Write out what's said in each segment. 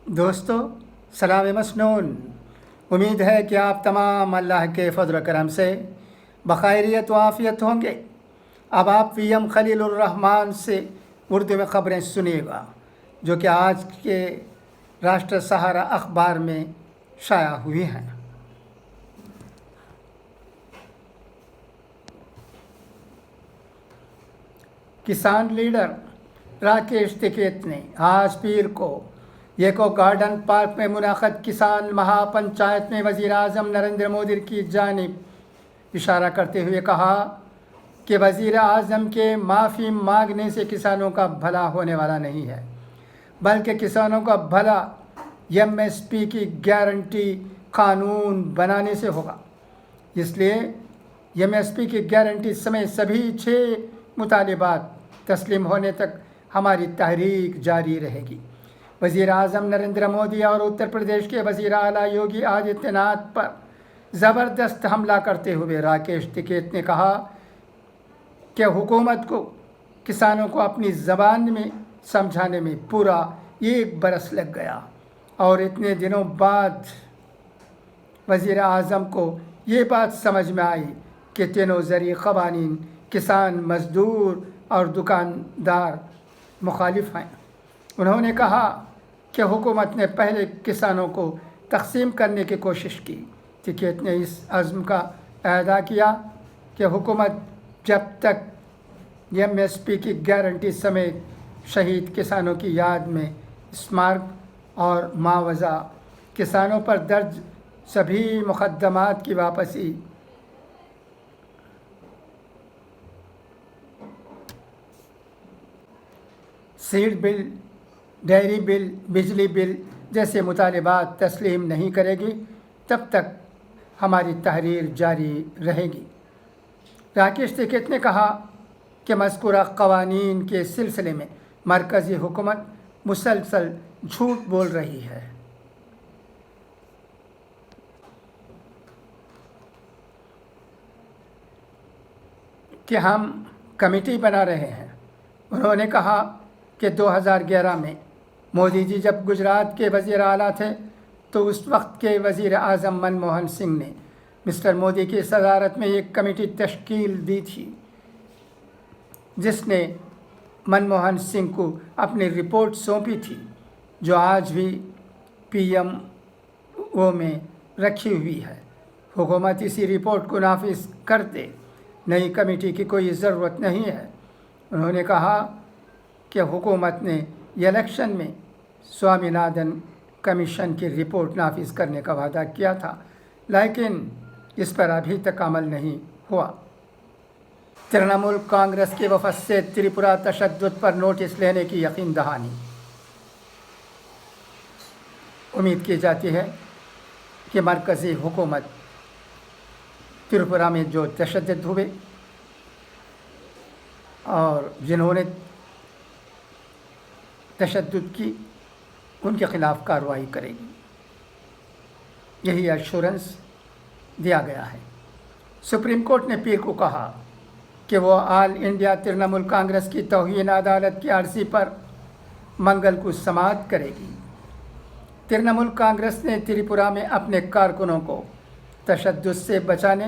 دوستو سلام مسنون، امید ہے کہ آپ تمام اللہ کے فضل و کرم سے بخیریت و عافیت ہوں گے۔ اب آپ پی ایم خلیل الرحمان سے اردو میں خبریں سنیے گا جو کہ آج کے راشٹر سہارا اخبار میں شائع ہوئی ہیں۔ کسان لیڈر راکیش ٹکیت نے آج پیر کو یکو گارڈن پارک میں منعقد کسان مہا پنچایت میں وزیر اعظم نریندر مودی کی جانب اشارہ کرتے ہوئے کہا کہ وزیر اعظم کے معافی مانگنے سے کسانوں کا بھلا ہونے والا نہیں ہے، بلکہ کسانوں کا بھلا ایم ایس پی کی گارنٹی قانون بنانے سے ہوگا۔ اس لیے ایم ایس پی کی گارنٹی سمیت سبھی 6 مطالبات تسلیم ہونے تک ہماری تحریک جاری رہے گی۔ وزیر اعظم نریندر مودی اور اتر پردیش کے وزیر اعلیٰ یوگی آدتیہ ناتھ پر زبردست حملہ کرتے ہوئے راکیش ٹکیت نے کہا کہ حکومت کو کسانوں کو اپنی زبان میں سمجھانے میں پورا 1 برس لگ گیا اور اتنے دنوں بعد وزیر اعظم کو یہ بات سمجھ میں آئی کہ تینوں ذریعہ قوانین کسان، مزدور اور دکاندار مخالف ہیں۔ انہوں نے کہا کہ حکومت نے پہلے کسانوں کو تقسیم کرنے کی کوشش کی۔ ٹکیت نے اس عزم کا اعادہ کیا کہ حکومت جب تک ایم ایس پی کی گارنٹی سمیت شہید کسانوں کی یاد میں اسمارک اور معاوضہ، کسانوں پر درج سبھی مقدمات کی واپسی، سیڈ بل، ڈیری بل، بجلی بل جیسے مطالبات تسلیم نہیں کرے گی تب تک ہماری تحریک جاری رہے گی۔ راکیش ٹکیت نے کہا کہ مذکورہ قوانین کے سلسلے میں مرکزی حکومت مسلسل جھوٹ بول رہی ہے۔ کہ ہم کمیٹی بنا رہے ہیں۔ انہوں نے کہا کہ 2011 میں مودی جی جب گجرات کے وزیر اعلیٰ تھے تو اس وقت کے وزیر اعظم منموہن سنگھ نے مسٹر مودی کی صدارت میں ایک کمیٹی تشکیل دی تھی جس نے منموہن سنگھ کو اپنی رپورٹ سونپی تھی، جو آج بھی پی ایم او میں رکھی ہوئی ہے۔ حکومت اسی رپورٹ کو نافذ کر دے، نئی کمیٹی کی کوئی ضرورت نہیں ہے۔ انہوں نے کہا کہ حکومت نے الیکشن میں سوامی ناتھن کمیشن کی رپورٹ نافذ کرنے کا وعدہ کیا تھا، لیکن اس پر ابھی تک عمل نہیں ہوا۔ ترنمول کانگریس کے وفد سے تریپورہ تشدد پر نوٹس لینے کی یقین دہانی۔ امید کی جاتی ہے کہ مرکزی حکومت تریپورہ میں جو تشدد ہوئے اور جنہوں نے تشدد کی ان کے خلاف کارروائی کرے گی، یہی ایشورنس دیا گیا ہے۔ سپریم کورٹ نے پیر کو کہا کہ وہ آل انڈیا ترنمول کانگریس کی توہین عدالت کی عرضی پر منگل کو سماعت کرے گی۔ ترنمول کانگریس نے تریپورہ میں اپنے کارکنوں کو تشدد سے بچانے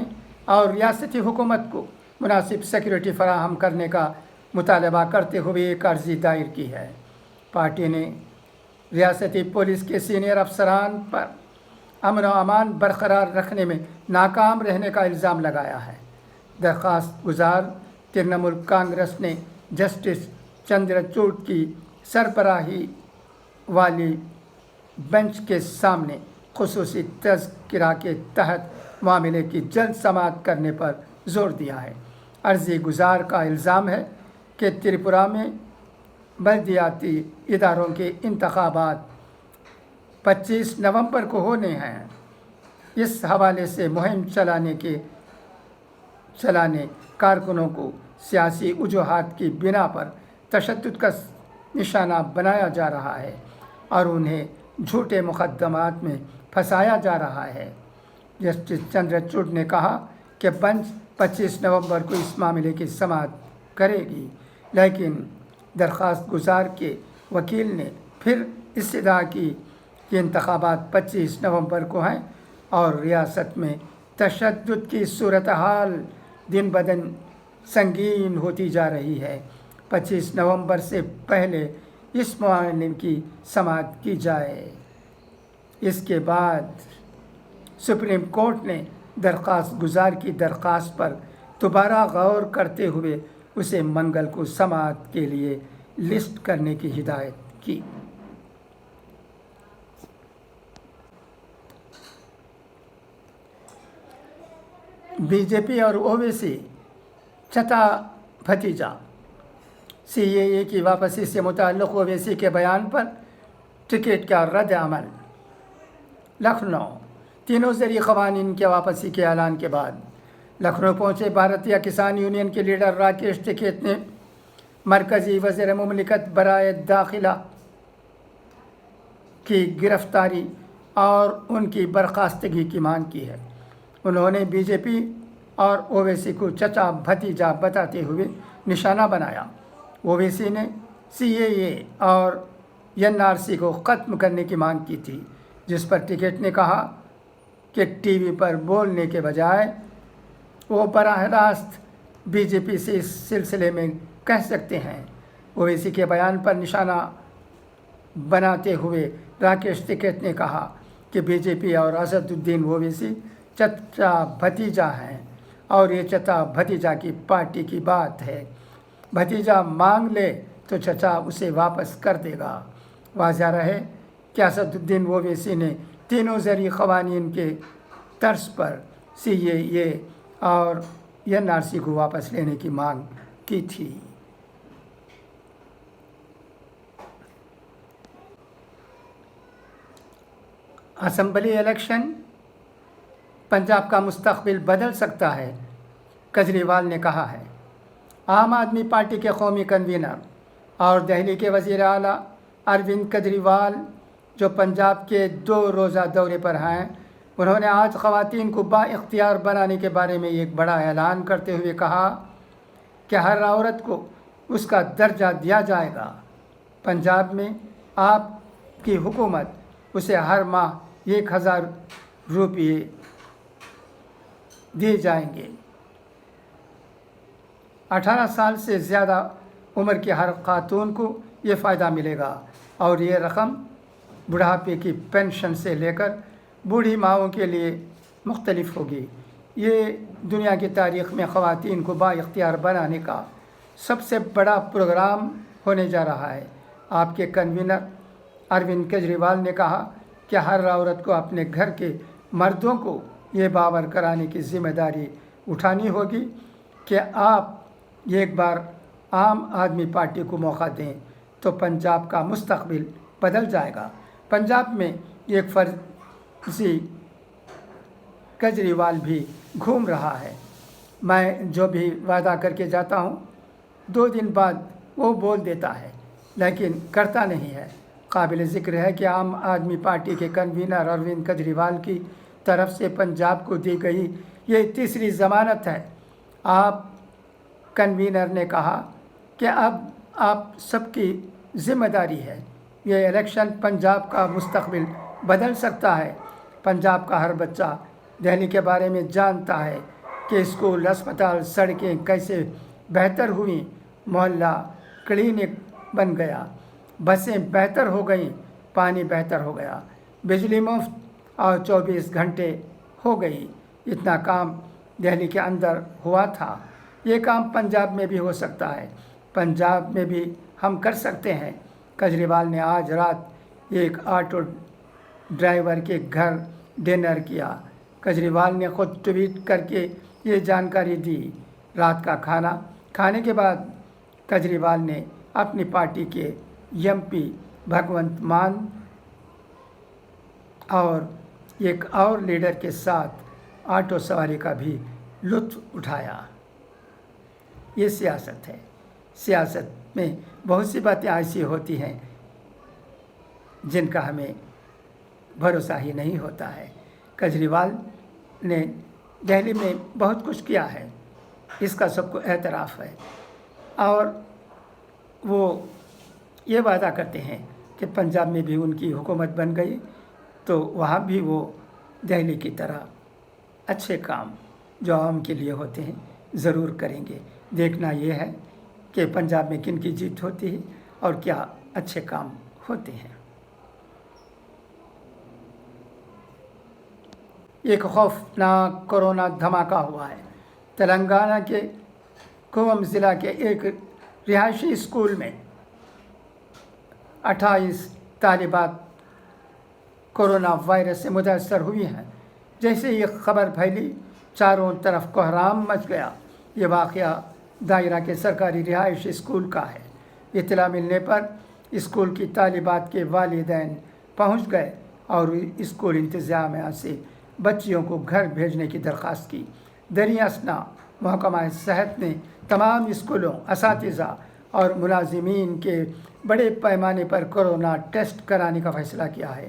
اور ریاستی حکومت کو مناسب سیکورٹی فراہم کرنے کا مطالبہ کرتے ہوئے ایک عرضی دائر کی ہے۔ پارٹی نے ریاستی پولیس کے سینئر افسران پر امن و امان برقرار رکھنے میں ناکام رہنے کا الزام لگایا ہے۔ درخواست گزار ترنمول کانگریس نے جسٹس چندرچوڈ کی سربراہی والی بینچ کے سامنے خصوصی تذکرہ کے تحت معاملے کی جلد سماعت کرنے پر زور دیا ہے۔ عرضی گزار کا الزام ہے کہ تریپورہ میں بلدیاتی اداروں کے انتخابات 25 نومبر کو ہونے ہیں۔ اس حوالے سے مہم چلانے کارکنوں کو سیاسی وجوہات کی بنا پر تشدد کا نشانہ بنایا جا رہا ہے اور انہیں جھوٹے مقدمات میں پھنسایا جا رہا ہے۔ جسٹس چندرچوڈ نے کہا کہ بینچ 25 نومبر کو اس معاملے کی سماعت کرے گی، لیکن درخواست گزار کے وکیل نے پھر استدعا کی یہ انتخابات 25 نومبر کو ہیں اور ریاست میں تشدد کی صورتحال دن بدن سنگین ہوتی جا رہی ہے۔ 25 نومبر سے پہلے اس معاملے کی سماعت کی جائے۔ اس کے بعد سپریم کورٹ نے درخواست گزار کی درخواست پر دوبارہ غور کرتے ہوئے اسے منگل کو سماعت کے لیے لسٹ کرنے کی ہدایت کی۔ بی جے پی اور اویسی چچا بھتیجا سی اے اے کی واپسی سے متعلق اویسی کے بیان پر ٹکٹ کا رد عمل۔ لکھنؤ، تینوں زرعی قوانین کی واپسی کے اعلان کے بعد لکھنؤ پہنچے بھارتیہ کسان یونین کے لیڈر راکیش ٹکیت نے مرکزی وزیر مملکت برائے داخلہ کی گرفتاری اور ان کی برخاستگی کی مانگ کی ہے۔ انہوں نے بی جے پی اور اویسی کو چچا بھتیجا بتاتے ہوئے نشانہ بنایا۔ اویسی نے سی اے اے اور این آر سی کو ختم کرنے کی مانگ کی تھی، جس پر ٹکیٹ نے کہا کہ ٹی وی پر بولنے کے بجائے وہ براہ راست بی جے پی سے اس سلسلے میں کہہ سکتے ہیں۔ اویسی کے بیان پر نشانہ بناتے ہوئے راکیش ٹکیت نے کہا کہ بی جے پی اور اسد الدین اویسی چچا بھتیجا ہیں اور یہ چچا بھتیجا کی پارٹی کی بات ہے۔ بھتیجا مانگ لے تو چچا اسے واپس کر دے گا۔ واضح رہے کہ اسد الدین اویسی نے تینوں زرعی قوانین کے طرز پر سی اے اے اور این آر سی کو واپس لینے کی مانگ کی تھی۔ اسمبلی الیکشن پنجاب کا مستقبل بدل سکتا ہے، کیجریوال نے کہا ہے۔ عام آدمی پارٹی کے قومی کنوینر اور دہلی کے وزیر اعلیٰ اروند کیجریوال جو پنجاب کے 2 روزہ دورے پر ہیں، انہوں نے آج خواتین کو با اختیار بنانے کے بارے میں ایک بڑا اعلان کرتے ہوئے کہا کہ ہر عورت کو اس کا درجہ دیا جائے گا۔ پنجاب میں آپ کی حکومت اسے ہر ماہ 1000 روپے دیے جائیں گے۔ 18 سال سے زیادہ عمر کی ہر خاتون کو یہ فائدہ ملے گا اور یہ رقم بڑھاپے کی پینشن سے لے کر بوڑھی ماؤں کے لیے مختلف ہوگی۔ یہ دنیا کی تاریخ میں خواتین کو با اختیار بنانے کا سب سے بڑا پروگرام ہونے جا رہا ہے۔ آپ کے کنوینر اروند کیجریوال نے کہا کہ ہر عورت کو اپنے گھر کے مردوں کو یہ باور کرانے کی ذمہ داری اٹھانی ہوگی کہ آپ ایک بار عام آدمی پارٹی کو موقع دیں تو پنجاب کا مستقبل بدل جائے گا۔ پنجاب میں ایک فرضی کیجریوال بھی گھوم رہا ہے۔ میں جو بھی وعدہ کر کے جاتا ہوں 2 دن بعد وہ بول دیتا ہے لیکن کرتا نہیں ہے۔ قابل ذکر ہے کہ عام آدمی پارٹی کے کنوینر اروند کیجریوال کی طرف سے پنجاب کو دی گئی یہ تیسری ضمانت ہے۔ آپ کنوینر نے کہا کہ اب آپ سب کی ذمہ داری ہے۔ یہ الیکشن پنجاب کا مستقبل بدل سکتا ہے۔ پنجاب کا ہر بچہ دہلی کے بارے میں جانتا ہے کہ اسکول، اسپتال، سڑکیں کیسے بہتر ہوئیں، محلہ کلینک بن گیا، بسیں بہتر ہو گئیں، پانی بہتر ہو گیا، بجلی مفت اور 24 گھنٹے ہو گئی۔ اتنا کام دہلی کے اندر ہوا تھا، یہ کام پنجاب میں بھی ہو سکتا ہے، پنجاب میں بھی ہم کر سکتے ہیں۔ کیجریوال نے آج رات ایک آٹو ڈرائیور کے گھر ڈنر کیا۔ کیجریوال نے خود ٹویٹ کر کے یہ جانکاری دی۔ رات کا کھانا کھانے کے بعد کیجریوال نے اپنی پارٹی کے ایم پی بھگونت مان اور ایک اور لیڈر کے ساتھ آٹو سواری کا بھی لطف اٹھایا۔ یہ سیاست ہے۔ سیاست میں بہت سی باتیں ایسی ہوتی ہیں جن کا ہمیں بھروسہ ہی نہیں ہوتا ہے۔ کیجریوال نے دہلی میں بہت کچھ کیا ہے، اس کا سب کو اعتراف ہے، اور وہ یہ وعدہ کرتے ہیں کہ پنجاب میں بھی ان کی حکومت بن گئی تو وہاں بھی وہ دہلی کی طرح اچھے کام جو عوام کے لیے ہوتے ہیں ضرور کریں گے۔ دیکھنا یہ ہے کہ پنجاب میں کن کی جیت ہوتی ہے اور کیا اچھے کام ہوتے ہیں۔ ایک خوفناک کورونا دھماکہ ہوا ہے۔ تلنگانہ کے کوم ضلع کے ایک رہائشی اسکول میں 28 طالبات کورونا وائرس سے متاثر ہوئی ہیں۔ جیسے یہ خبر پھیلی چاروں طرف کوہرام مچ گیا۔ یہ واقعہ دائرہ کے سرکاری رہائشی اسکول کا ہے۔ اطلاع ملنے پر اسکول کی طالبات کے والدین پہنچ گئے اور اسکول انتظامیہ سے بچیوں کو گھر بھیجنے کی درخواست کی۔ دریں اثنا محکمہ صحت نے تمام اسکولوں، اساتذہ اور ملازمین کے بڑے پیمانے پر کورونا ٹیسٹ کرانے کا فیصلہ کیا ہے۔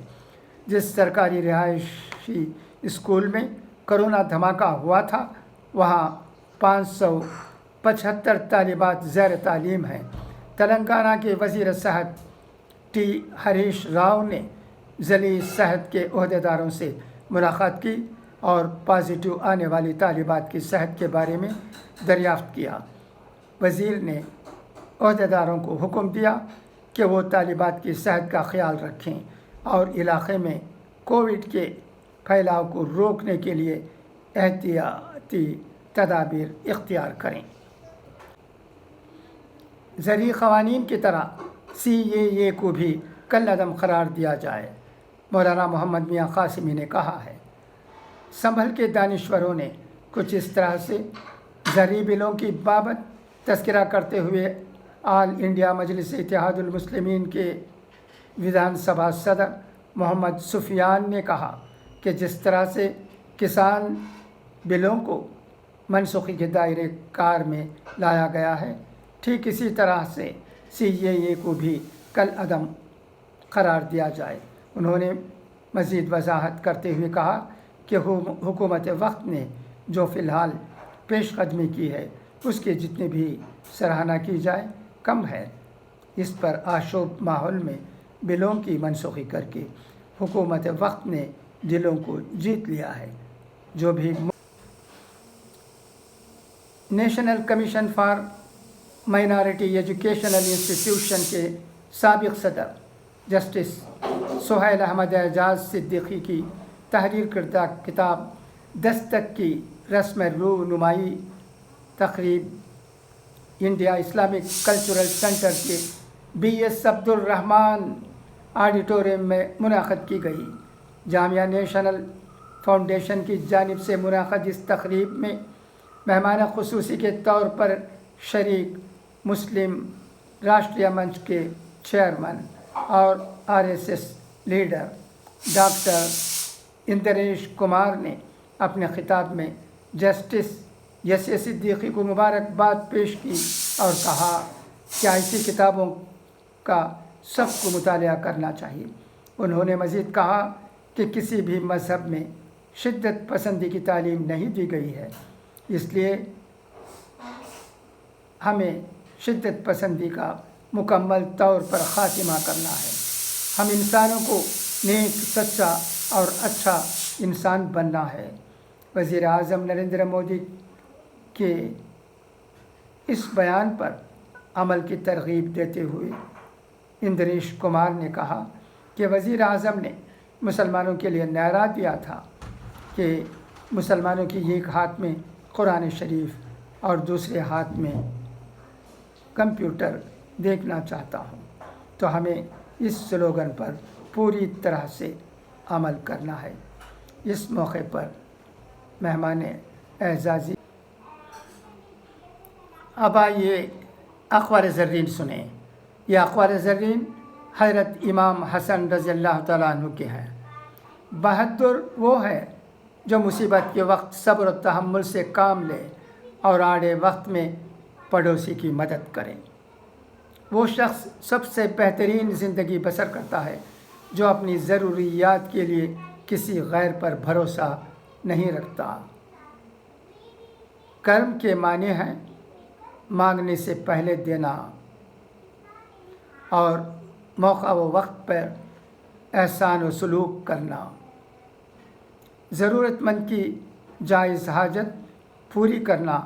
جس سرکاری رہائشی اسکول میں کورونا دھماکہ ہوا تھا وہاں 575 طالبات زیر تعلیم ہیں۔ تلنگانہ کے وزیر صحت ٹی ہریش راؤ نے ضلعی صحت کے عہدیداروں سے ملاقات کی اور پازیٹیو آنے والی طالبات کی صحت کے بارے میں دریافت کیا۔ وزیر نے عہدیداروں کو حکم دیا کہ وہ طالبات کی صحت کا خیال رکھیں اور علاقے میں کووڈ کے پھیلاؤ کو روکنے کے لیے احتیاطی تدابیر اختیار کریں۔ زرعی قوانین کی طرح CAA کو بھی کالعدم قرار دیا جائے۔ مولانا محمد میاں قاسمی نے کہا ہے۔ سنبھل کے دانشوروں نے کچھ اس طرح سے زرعی بلوں کی بابت تذکرہ کرتے ہوئے آل انڈیا مجلس اتحاد المسلمین کے ودھان سبھا صدر محمد سفیان نے کہا کہ جس طرح سے کسان بلوں کو منسوخی کے دائرے کار میں لایا گیا ہے، ٹھیک اسی طرح سے CAA کو بھی کالعدم قرار دیا جائے۔ انہوں نے مزید وضاحت کرتے ہوئے کہا کہ حکومت وقت نے جو فی الحال پیش قدمی کی ہے اس کی جتنی بھی سراہنا کی جائے کم ہے۔ اس پر آشوب ماحول میں بلوں کی منسوخی کر کے حکومت وقت نے دلوں کو جیت لیا ہے۔ جو بھی national commission for minority educational institution کے سابق صدر جسٹس سہیل احمد اعجاز صدیقی کی تحریر کردہ کتاب دستک کی رسم رونمائی تقریب انڈیا اسلامک کلچرل سینٹر کے BS عبد الرحمن آڈیٹوریم میں منعقد کی گئی۔ جامعہ نیشنل فاؤنڈیشن کی جانب سے منعقد اس تقریب میں مہمان خصوصی کے طور پر شریک مسلم راشٹریہ منچ کے چیئرمین اور RSS leader doctor Indresh Kumar نے اپنے خطاب میں جسٹس صدیقی کو مبارکباد پیش کی اور کہا کہ ایسی کتابوں کا سب کو مطالعہ کرنا چاہیے۔ انہوں نے مزید کہا کہ کسی بھی مذہب میں شدت پسندی کی تعلیم نہیں دی گئی ہے، اس لیے ہمیں شدت پسندی کا مکمل طور پر خاتمہ کرنا ہے۔ ہم انسانوں کو نیک، سچا اور اچھا انسان بننا ہے۔ وزیر اعظم نریندر مودی کے اس بیان پر عمل کی ترغیب دیتے ہوئے اندریش کمار نے کہا کہ وزیر اعظم نے مسلمانوں کے لیے نعرہ دیا تھا کہ مسلمانوں کی ایک ہاتھ میں قرآن شریف اور دوسرے ہاتھ میں کمپیوٹر دیکھنا چاہتا ہوں، تو ہمیں اس سلوگن پر پوری طرح سے عمل کرنا ہے۔ اس موقع پر مہمان اعزازی اب آئیے اخبار زرین سنیں۔ یہ اخبار زرین حضرت امام حسن رضی اللہ تعالیٰ عنہ کے ہیں۔ بہادر وہ ہے جو مصیبت کے وقت صبر و تحمل سے کام لے اور آڑے وقت میں پڑوسی کی مدد کرے۔ وہ شخص سب سے بہترین زندگی بسر کرتا ہے جو اپنی ضروریات کے لیے کسی غیر پر بھروسہ نہیں رکھتا۔ کرم کے معنی ہیں مانگنے سے پہلے دینا اور موقع و وقت پر احسان و سلوک کرنا، ضرورت مند کی جائز حاجت پوری کرنا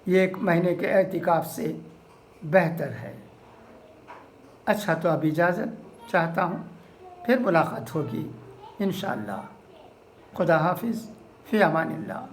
یہ 1 مہینے کے اعتکاف سے بہتر ہے۔ اچھا، تو اب اجازت چاہتا ہوں، پھر ملاقات ہوگی انشاءاللہ۔ خدا حافظ، فی امان اللہ۔